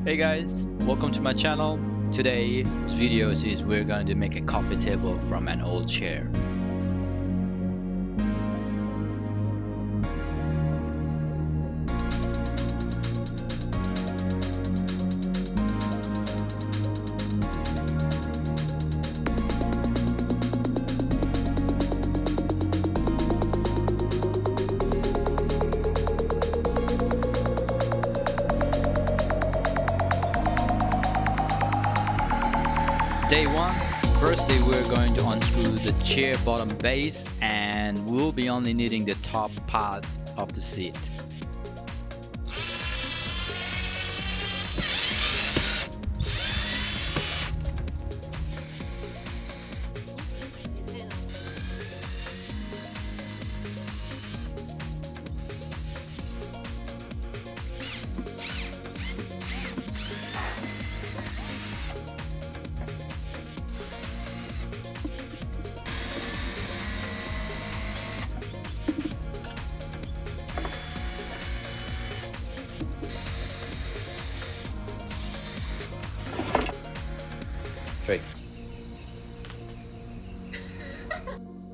Hey guys, welcome to my channel. Today's videos is we're going to make a coffee table from an old chair. Day one, firstly we're going to unscrew the chair bottom base and we'll be only needing the top part of the seat. Great.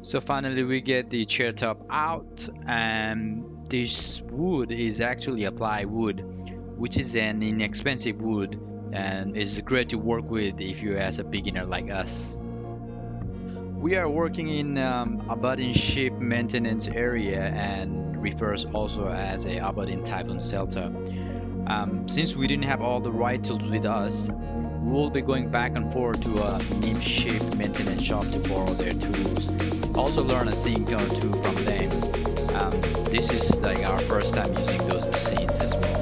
So finally we get the chair top out, and this wood is actually a plywood, which is an inexpensive wood and is great to work with if you're as a beginner like us. We are working in a button ship maintenance area and refers also as a abutting type on shelter. Since we didn't have all the right tools with us, we will be going back and forth to a name ship maintenance shop to borrow their tools. Also learn a thing or two from them. This is like our first time using those machines as well.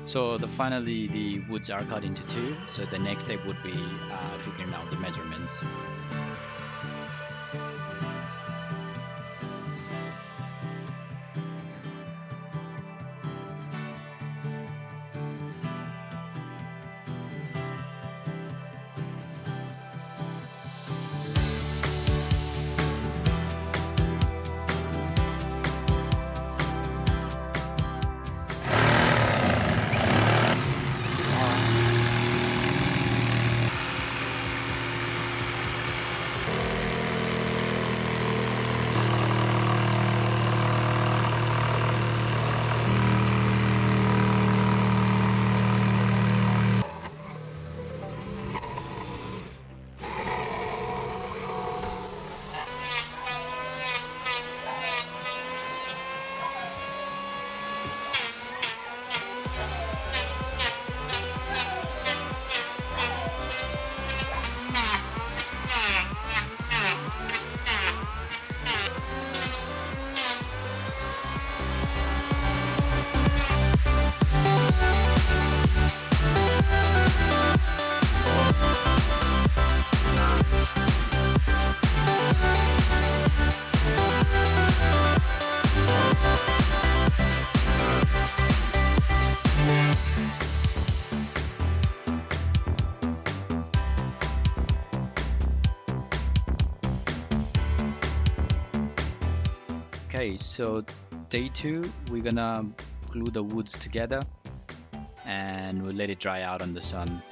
So finally the woods are cut into two, so the next step would be figuring out the measurements. Okay, so day two, we're gonna glue the woods together and we'll let it dry out on the sun.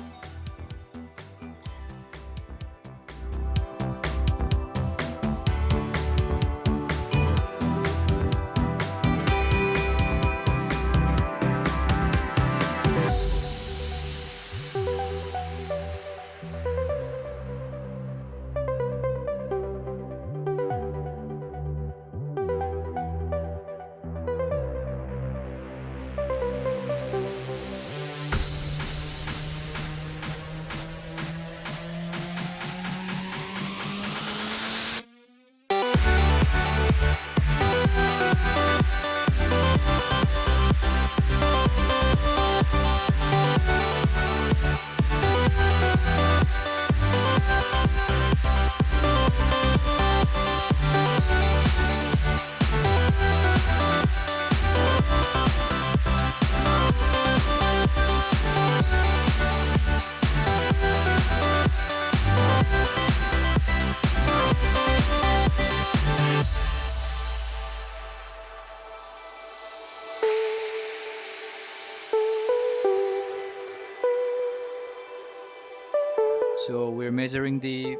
So we're measuring the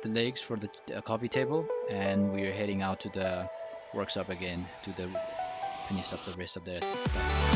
legs for the coffee table, and we're heading out to the workshop again to the finish up the rest of the stuff.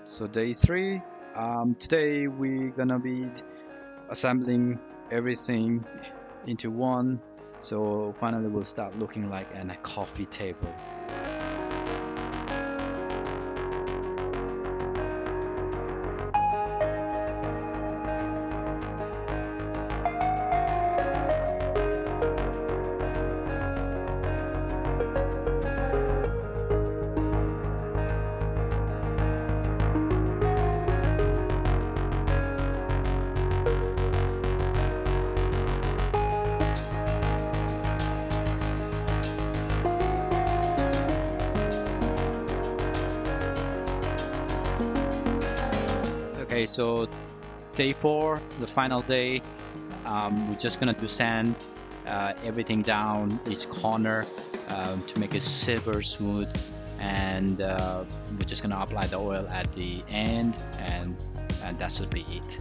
So day three. Today we're gonna be assembling everything into one. So finally we'll start looking like a coffee table. Okay, so day four, the final day, we're just gonna do sand everything down each corner to make it silver smooth, and we're just gonna apply the oil at the end, and that should be it.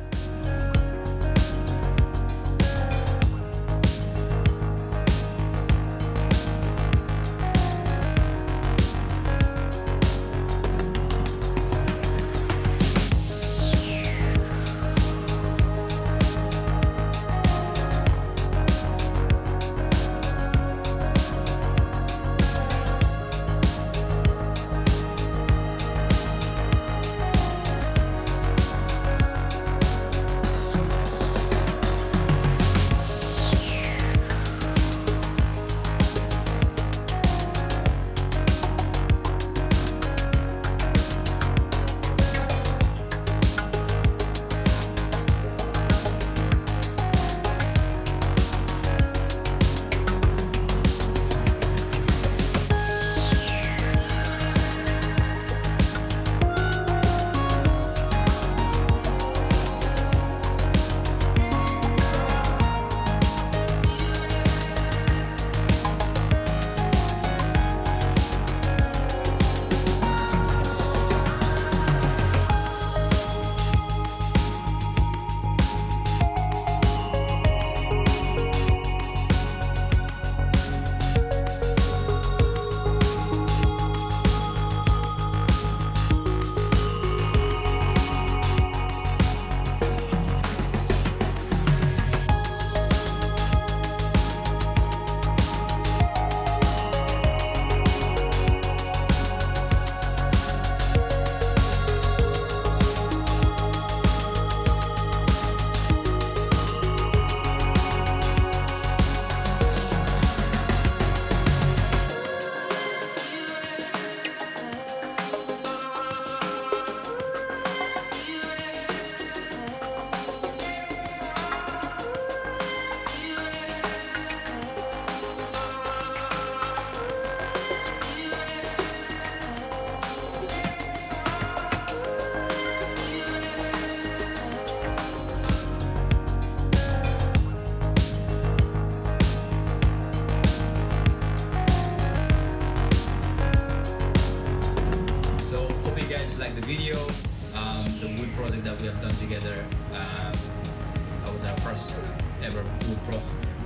ever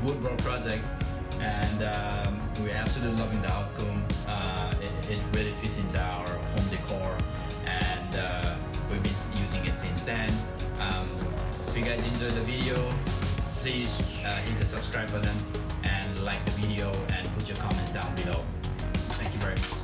woodwork project, and we're absolutely loving the outcome. It really fits into our home decor, and we've been using it since then. If you guys enjoyed the video, please hit the subscribe button and like the video and put your comments down below. Thank you very much.